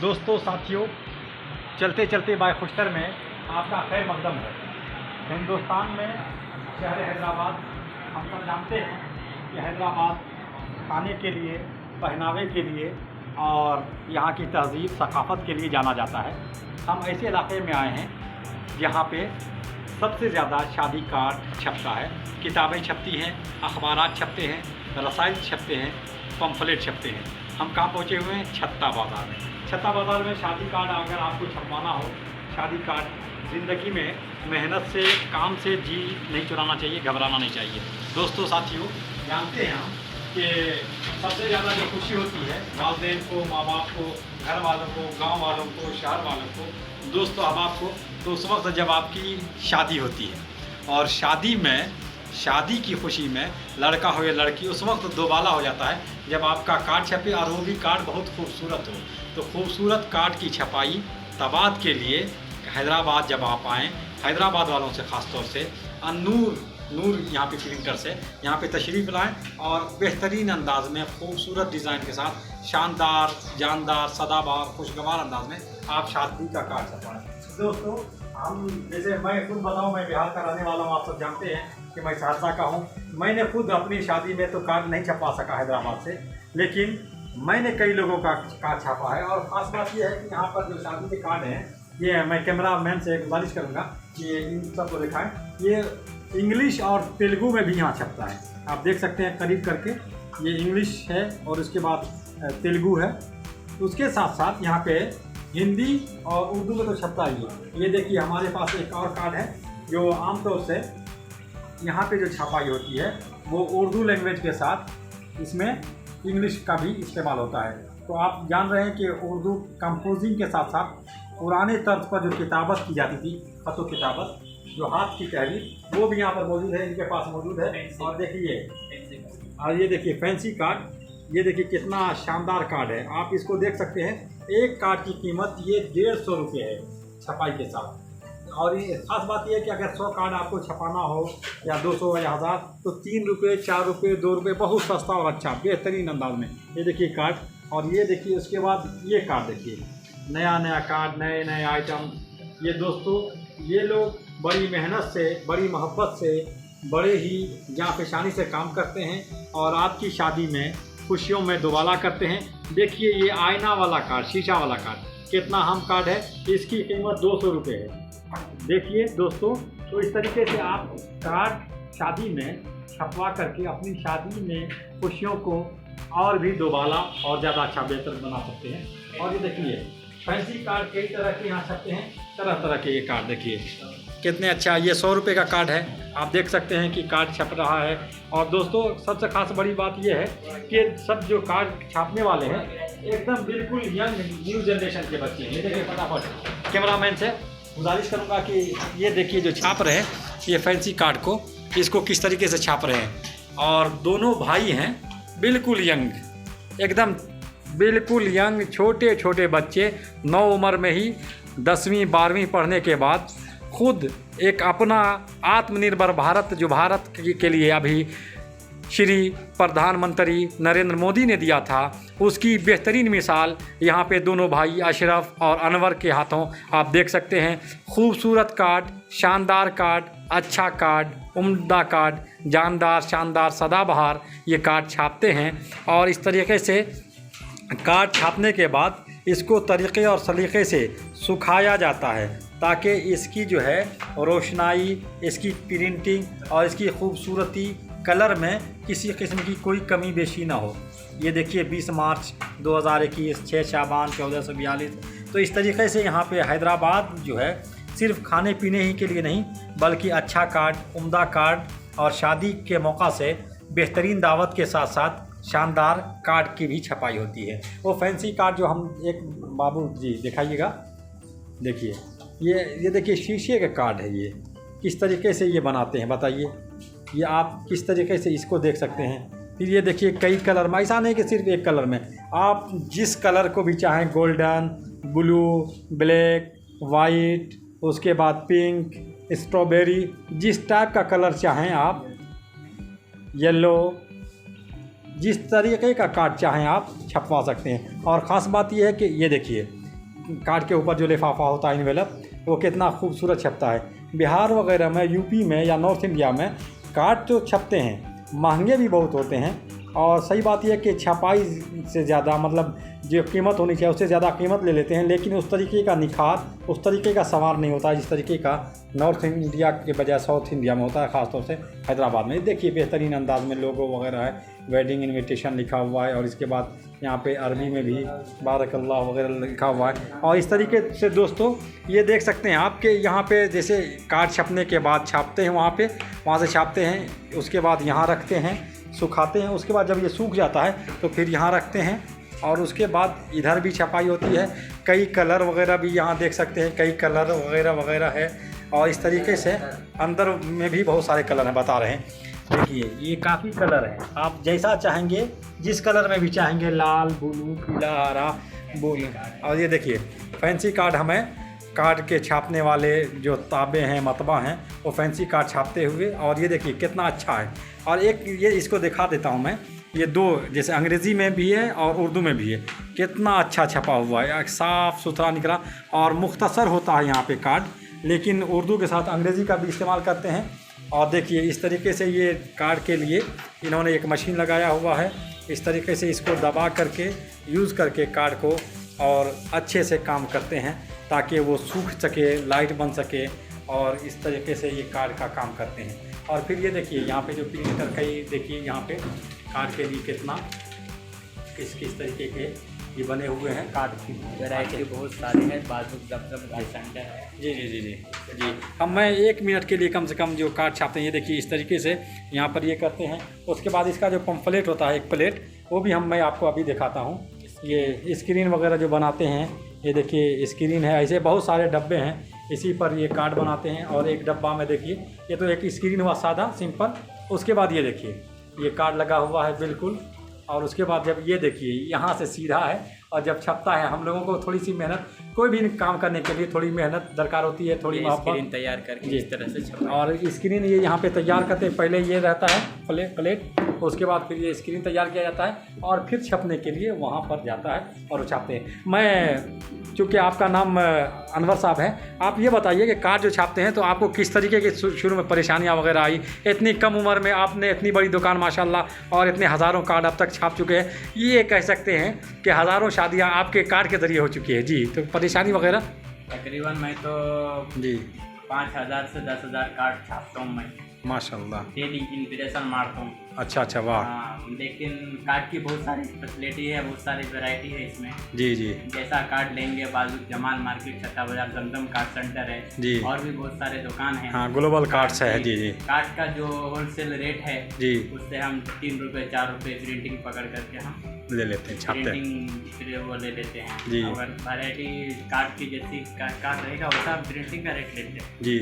दोस्तों साथियों, चलते चलते बाय खुशतर में आपका खैर मकदम है। हिंदुस्तान में शहर हैदराबाद हम सब जानते हैं कि हैदराबाद खाने के लिए, पहनावे के लिए और यहाँ की तहज़ीब सकाफ़त के लिए जाना जाता है। हम ऐसे इलाके में आए हैं जहाँ पे सबसे ज़्यादा शादी कार्ड छपता है, किताबें छपती हैं, अखबारात छपते हैं, रसाइल छपते हैं, पम्फलेट छपते हैं। हम कहाँ पहुँचे हुए हैं? छत्ता बाज़ार में। छत्ता बाज़ार में शादी कार्ड अगर आपको छपवाना हो, शादी कार्ड ज़िंदगी में मेहनत से, काम से जी नहीं चुराना चाहिए, घबराना नहीं चाहिए। दोस्तों साथियों, जानते हैं हम कि सबसे ज़्यादा जो खुशी होती है वालिदैन को, माँ बाप को, घर वालों को, गांव वालों को, शहर वालों को, दोस्तों अहबाब को, तो उस वक्त जब आपकी शादी होती है। और शादी की खुशी में लड़का हो या लड़की उस वक्त दोबाला हो जाता है जब आपका कार्ड छपे और वो भी कार्ड बहुत खूबसूरत हो। तो खूबसूरत कार्ड की छपाई तबाद के लिए हैदराबाद जब आप आएँ, हैदराबाद वालों से ख़ास तौर से नूर यहाँ पे प्रिंटर से यहाँ पे तशरीफ़ लाएँ और बेहतरीन अंदाज में खूबसूरत डिज़ाइन के साथ शानदार, जानदार, सदाबहार, खुशगवार अंदाज में आप शादी का कार्ड छपाएँ। दोस्तों हम जैसे मैं खुद बताऊँ, मैं बिहार का रहने वाला हूँ, आप सब जानते हैं कि मैं सहरसा का हूँ। मैंने खुद अपनी शादी में तो कार्ड नहीं छपा सका हैदराबाद से, लेकिन मैंने कई लोगों का कार्ड छापा है। और ख़ास बात यह है कि यहाँ पर जो शादी के कार्ड हैं, ये मैं कैमरा मैन से गुजारिश करूँगा कि इन सबको दिखाएं। ये इंग्लिश और तेलुगु में भी यहाँ छपता है, आप देख सकते हैं करीब करके। ये इंग्लिश है और उसके बाद तेलुगु है, उसके साथ साथ यहाँ पे हिंदी और उर्दू में तो छपता ही है। ये देखिए हमारे पास एक और कार्ड है जो आमतौर से यहाँ पे जो छपाई होती है वो उर्दू लैंग्वेज के साथ इसमें इंग्लिश का भी इस्तेमाल होता है। तो आप जान रहे हैं कि उर्दू कंपोजिंग के साथ साथ पुराने तर्ज पर जो किताबत की जाती थी, ख़तो किताबत, जो हाथ की तहरीर, वो भी यहाँ पर मौजूद है, इनके पास मौजूद है। और देखिए, और ये देखिए फैंसी कार्ड, ये देखिए कितना शानदार कार्ड है, आप इसको देख सकते हैं। एक कार्ड की कीमत ये 150 रुपये है छपाई के साथ। और ये ख़ास बात यह है कि अगर 100 कार्ड आपको छपाना हो या 200 या 1000, तो 3 रुपये, 4 रुपये, 2 रुपये, बहुत सस्ता और अच्छा बेहतरीन अंदाज में। ये देखिए कार्ड, और ये देखिए उसके बाद ये कार्ड देखिए, नया नया कार्ड, नए नए आइटम। ये दोस्तों, ये लोग बड़ी मेहनत से, बड़ी मोहब्बत से, बड़े ही जाँफशानी से काम करते हैं और आपकी शादी में खुशियों में दोबाला करते हैं। देखिए ये आईना वाला कार्ड, शीशा वाला कार्ड, कितना अहम कार्ड है, इसकी कीमत 200 रुपये है। देखिए दोस्तों, तो इस तरीके से आप कार्ड शादी में छपवा करके अपनी शादी में खुशियों को और भी दोबाला और ज़्यादा अच्छा बेहतर बना सकते हैं। और ये देखिए फैंसी कार्ड कई तरह के यहाँ छपते हैं, तरह तरह के ये कार्ड देखिए कितने अच्छा। ये 100 रुपये का कार्ड है, आप देख सकते हैं कि कार्ड छप रहा है। और दोस्तों सबसे खास बड़ी बात ये है कि सब जो कार्ड छापने वाले हैं एकदम बिल्कुल यंग न्यू जनरेशन के बच्चे हैं। ये देखिए, फटाफट कैमरामैन से गुजारिश करूँगा कि ये देखिए जो छाप रहे हैं ये फैंसी कार्ड को, इसको किस तरीके से छाप रहे हैं। और दोनों भाई हैं बिल्कुल यंग, एकदम बिल्कुल यंग, छोटे छोटे बच्चे, 9 उम्र में ही 10वीं 12वीं पढ़ने के बाद खुद एक अपना आत्मनिर्भर भारत, जो भारत के लिए अभी श्री प्रधानमंत्री नरेंद्र मोदी ने दिया था, उसकी बेहतरीन मिसाल यहाँ पे दोनों भाई अशरफ और अनवर के हाथों आप देख सकते हैं। खूबसूरत कार्ड, शानदार कार्ड, अच्छा कार्ड, उम्दा कार्ड, जानदार, शानदार, सदाबहार ये कार्ड छापते हैं। और इस तरीके से कार्ड छापने के बाद इसको तरीक़े और सलीक़े से सुखाया जाता है ताकि इसकी जो है रोशनाई, इसकी प्रिंटिंग और इसकी खूबसूरती, कलर में किसी किस्म की कोई कमी बेशी ना हो। ये देखिए 20 मार्च 2021, 6 शाबान 1442। तो इस तरीके से यहाँ पे हैदराबाद जो है सिर्फ खाने पीने ही के लिए नहीं, बल्कि अच्छा कार्ड, उम्दा कार्ड और शादी के मौका से बेहतरीन दावत के साथ साथ शानदार कार्ड की भी छपाई होती है। वो फैंसी कार्ड जो हम एक बाबू जी दिखाइएगा, देखिए ये देखिए शीशे का कार्ड है। ये किस तरीके से ये बनाते हैं बताइए, ये आप किस तरीके से इसको देख सकते हैं। फिर ये देखिए कई कलर में, ऐसा नहीं कि सिर्फ एक कलर में, आप जिस कलर को भी चाहें, गोल्डन, ब्लू, ब्लैक, वाइट, उसके बाद पिंक, स्ट्रॉबेरी, जिस टाइप का कलर चाहें आप, येलो, जिस तरीके का कार्ड चाहें आप छपवा सकते हैं। और ख़ास बात यह है कि ये देखिए कार्ड के ऊपर जो लिफाफा होता है इन्वेलप, वो कितना खूबसूरत छपता है। बिहार वगैरह में, यूपी में या नॉर्थ इंडिया में कार्ड जो छपते हैं महंगे भी बहुत होते हैं, और सही बात यह है कि छपाई से ज़्यादा मतलब जो कीमत होनी चाहिए उससे ज़्यादा कीमत ले लेते हैं, लेकिन उस तरीके का निखार, उस तरीके का संवार नहीं होता जिस तरीके का नॉर्थ इंडिया के बजाय साउथ इंडिया में होता है, ख़ासतौर से हैदराबाद में। देखिए बेहतरीन अंदाज में लोगो वगैरह है, वेडिंग इनविटेशन लिखा हुआ है, और इसके बाद यहाँ पे अरबी में भी बारकल्लाह वगैरह लिखा हुआ है। और इस तरीके से दोस्तों ये देख सकते हैं आपके यहाँ पे जैसे कार्ड छपने के बाद छापते हैं वहाँ से छापते हैं, उसके बाद यहाँ रखते हैं, सुखाते हैं, उसके बाद जब ये सूख जाता है तो फिर यहाँ रखते हैं, और उसके बाद इधर भी छपाई होती है। कई कलर वगैरह भी यहाँ देख सकते हैं, कई कलर वगैरह है, और इस तरीके से अंदर में भी बहुत सारे कलर हैं, बता रहे हैं। देखिए ये काफ़ी कलर हैं, आप जैसा चाहेंगे, जिस कलर में भी चाहेंगे, लाल, ब्लू, पीला, हरा, ब्लू। और ये देखिए फैंसी कार्ड, हमें कार्ड के छापने वाले जो ताबे हैं, मतबा हैं, वो फैंसी कार्ड छापते हुए, और ये देखिए कितना अच्छा है। और एक ये इसको दिखा देता हूँ मैं, ये दो जैसे अंग्रेज़ी में भी है और उर्दू में भी है, कितना अच्छा छपा हुआ है, साफ़ सुथरा निकला, और मुख्तसर होता है यहाँ पे कार्ड, लेकिन उर्दू के साथ अंग्रेज़ी का भी इस्तेमाल करते हैं। और देखिए इस तरीके से ये कार्ड के लिए इन्होंने एक मशीन लगाया हुआ है, इस तरीके से इसको दबा करके यूज़ करके कार्ड को और अच्छे से काम करते हैं ताकि वो सूख सके, लाइट बन सके, और इस तरीके से ये कार्ड का काम करते हैं। और फिर ये देखिए यहाँ पे जो प्रिंटर कई देखिए यहाँ पे कार्ड के लिए कितना किस तरीके के ये बने हुए हैं। कार्ड की वैरायटी बहुत सारी है, बाजू जमजम कार्ड सेंटर है। जी। अब मैं 1 मिनट के लिए कम से कम जो कार्ड छापते हैं, ये देखिए इस तरीके से यहाँ पर ये करते हैं। उसके बाद इसका जो पम्फलेट होता है, एक प्लेट, वो भी मैं आपको अभी दिखाता हूँ। ये स्क्रीन वगैरह जो बनाते हैं, ये देखिए स्क्रीन है, ऐसे बहुत सारे डब्बे हैं, इसी पर ये कार्ड बनाते हैं। और एक डब्बा में देखिए, ये तो एक स्क्रीन हुआ सादा सिंपल। उसके बाद ये देखिए ये कार्ड लगा हुआ है बिल्कुल, और उसके बाद जब ये देखिए यहाँ से सीधा है, और जब छपता है, हम लोगों को थोड़ी सी मेहनत, कोई भी काम करने के लिए थोड़ी मेहनत दरकार होती है, थोड़ी स्क्रीन तैयार करके इस तरह से छपा। और स्क्रीन ये यहाँ पे तैयार करते हैं, पहले ये रहता है प्लेट, उसके बाद फिर ये स्क्रीन तैयार किया जाता है, और फिर छपने के लिए वहाँ पर जाता है और वो छापते हैं। मैं चूँकि आपका नाम अनवर साहब है, आप ये बताइए कि कार्ड जो छापते हैं तो आपको किस तरीके की शुरू में परेशानियाँ वगैरह आई? इतनी कम उम्र में आपने इतनी बड़ी दुकान माशाल्लाह, और इतने हज़ारों कार्ड अब तक छाप चुके हैं, ये कह सकते हैं कि हज़ारों शादियाँ आपके कार्ड के ज़रिए हो चुकी है। जी, तो परेशानी वगैरह? तकरीबन मैं तो जी 5000 से 10,000 कार्ड छापता हूँ मैं माशाल्लाह, डेली इंप्रेशन मारता हूँ। अच्छा वाह। लेकिन कार्ड की बहुत सारी फैसिलिटी है, बहुत सारी वैरायटी है इसमें। जी जैसा कार्ड लेंगे, बाजू जमाल मार्केट, छत्ता बाजार, जमजम कार्ड सेंटर है जी, और भी बहुत सारे दुकान है। हाँ, ग्लोबल कार्ड्स है। जी। कार्ड का जो होलसेल रेट है जी, उससे हम 3 रुपये 4 रुपये प्रिंटिंग पकड़ करके हम ले लेते हैं, छापते हैं, प्रिंटिंग वो ले लेते हैं जी। अगर वैरायटी कार्ड की जैसी कार्ड रहेगा वैसा प्रिंटिंग का रेट लेते हैं जी।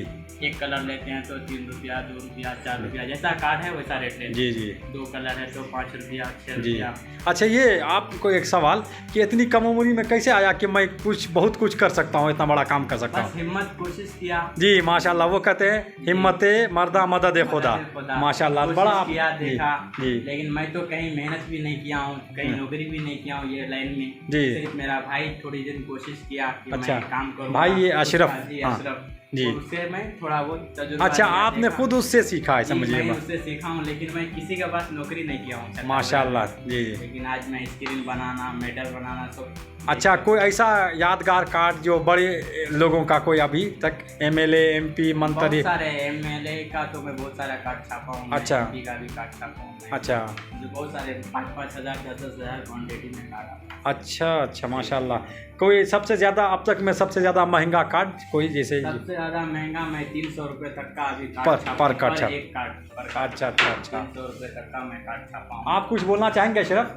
एक कलर लेते हैं तो 3 रुपया, 2 रुपया, 4 रुपया, जैसा कार्ड है वैसा रेट लेते हैं। जी। 2 कलर है तो 5 रुपया, 6 रुपया। अच्छा, ये आपको एक सवाल कि इतनी कम उम्र में कैसे आया कि मैं बहुत कुछ कर सकता हूँ, इतना बड़ा काम कर सकता हूँ? हिम्मत, कोशिश किया जी माशाल्लाह। वो कहते हैं हिम्मत मर्दा मदद खुदा, माशाल्लाह। बड़ा किया, देखा, लेकिन मैं तो कहीं मेहनत भी नहीं किया हूँ, कहीं नौकरी भी नहीं किया हूँ ये लाइन में जी। सिर्फ मेरा भाई थोड़ी दिन कोशिश किया कि मैं काम करूँ। भाई ये अशरफ जी, उससे मैं थोड़ा बहुत तजुर्बा। अच्छा, आपने खुद उससे सीखा है? समझिए, मैं उससे सीखा हूँ, लेकिन मैं किसी के पास नौकरी नहीं किया हूँ माशाल्लाह जी। लेकिन आज मैं स्क्रीन बनाना, मेडल बनाना सब। अच्छा, कोई ऐसा यादगार कार्ड जो बड़े लोगों का, कोई अभी तक MLA MP मंत्री? सारे MLA का तो मैं बहुत सारा कार्ड छापा हूँ। अच्छा, MP का भी कार्ड छापा हूँ। अच्छा, जो बहुत सारे 5-5 हज़ार 10-10 हज़ार क्वान्टिटी में कार्ड। अच्छा माशाल्लाह। कोई सबसे ज़्यादा अब तक में सबसे ज़्यादा महंगा कार्ड कोई? जैसे सबसे ज़्यादा महंगा मैं 300 रुपये तक का अभी कार्ड पर कार्ड छाप। एक कार्ड पर। अच्छा 300 रुपये तक का मैं कार्ड छापा हूँ। आप कुछ बोलना चाहेंगे अशरफ?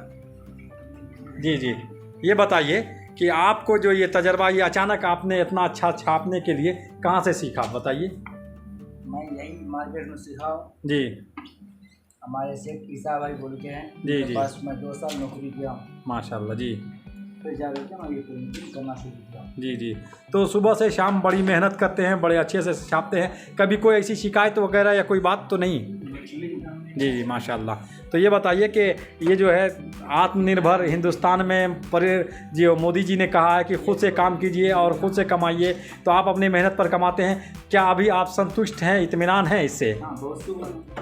जी, ये बताइए कि आपको जो ये तजर्बा, ये अचानक आपने इतना अच्छा छापने के लिए कहाँ से सीखा, बताइए। मैं यही मार्केट में सीखा जी। हमारे शेख ईसा भाई बोल के हैं जी। बस मैं 2 साल नौकरी किया माशाल्लाह जी। फिर जाकर के मैं ये प्रिंटिंग करना शुरू किया। जी। तो सुबह से शाम बड़ी मेहनत करते हैं, बड़े अच्छे से छापते हैं। कभी कोई ऐसी शिकायत वगैरह या कोई बात तो नहीं? जी माशाल्लाह। तो ये बताइए कि ये जो है आत्मनिर्भर हिंदुस्तान में पर जो मोदी जी ने कहा है कि खुद से काम कीजिए और खुद से कमाइए, तो आप अपनी मेहनत पर कमाते हैं। क्या अभी आप संतुष्ट हैं, इत्मीनान है इससे?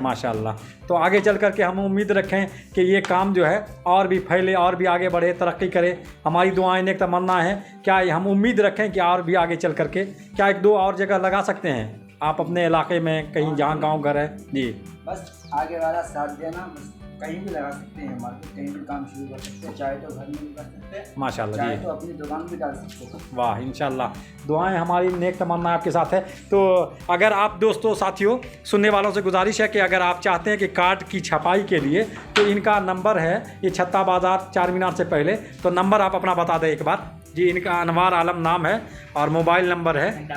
माशाल्लाह। तो आगे चल कर के हम उम्मीद रखें कि ये काम जो है और भी फैले और भी आगे बढ़े, तरक्की करे। हमारी दुआएं नेक तमन्ना है। क्या हम उम्मीद रखें कि और भी आगे चल कर के क्या 1-2 और जगह लगा सकते हैं आप अपने इलाके में, कहीं जहाँ गांव घर है? जी, बस आगे वाला साथ देना, बस कहीं भी लगा सकते हैं, मार्केट कहीं भी काम शुरू कर सकते हैं, चाहे तो घर में भी कर सकते हैं, माशाल्लाह चाहे जी, तो अपनी दुकान भी डाल सकते हैं। वाह, इंशाल्लाह दुआएं हमारी नेक तमन्ना आपके साथ है। तो अगर आप दोस्तों साथियों सुनने वालों से गुजारिश है कि अगर आप चाहते हैं कि कार्ड की छपाई के लिए, तो इनका नंबर है, ये छत्ता बाज़ार चार मीनार से पहले, तो नंबर आप अपना बता दें एक बार जी। इनका अनवार आलम नाम है और मोबाइल नंबर है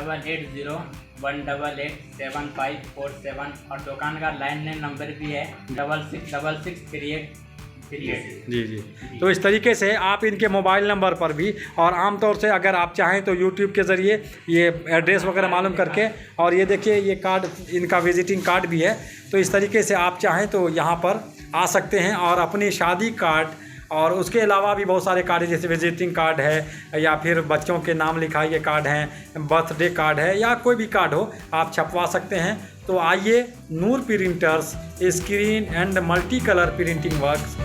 8801887547 और दुकान का लैंडलाइन नंबर भी है 666638। जी जी। तो इस तरीके से आप इनके मोबाइल नंबर पर भी, और आमतौर से अगर आप चाहें तो यूट्यूब के ज़रिए ये एड्रेस वगैरह मालूम करके, और ये देखिए ये कार्ड इनका विजिटिंग कार्ड भी है, तो इस तरीके से आप चाहें तो यहाँ पर आ सकते हैं और अपनी शादी कार्ड और उसके अलावा भी बहुत सारे कार्ड जैसे विजिटिंग कार्ड है या फिर बच्चों के नाम लिखाई के कार्ड हैं, बर्थडे कार्ड है या कोई भी कार्ड हो, आप छपवा सकते हैं। तो आइए, Noor printers screen and multi colour printing works,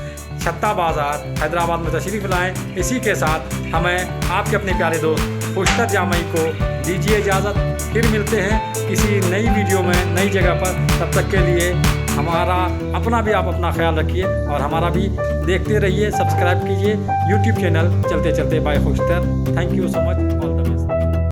Chatta Bazaar, Hyderabad में तशरीफ़ लाएँ। इसी के साथ हमें आपके अपने प्यारे दोस्त खुशतर जामई को दीजिए इजाज़त। फिर मिलते हैं किसी नई वीडियो में, नई जगह पर। तब तक के लिए हमारा अपना भी आप अपना ख्याल रखिए और हमारा भी देखते रहिए, सब्सक्राइब कीजिए यूट्यूब चैनल चलते चलते bye Khushtar. Thank you so much.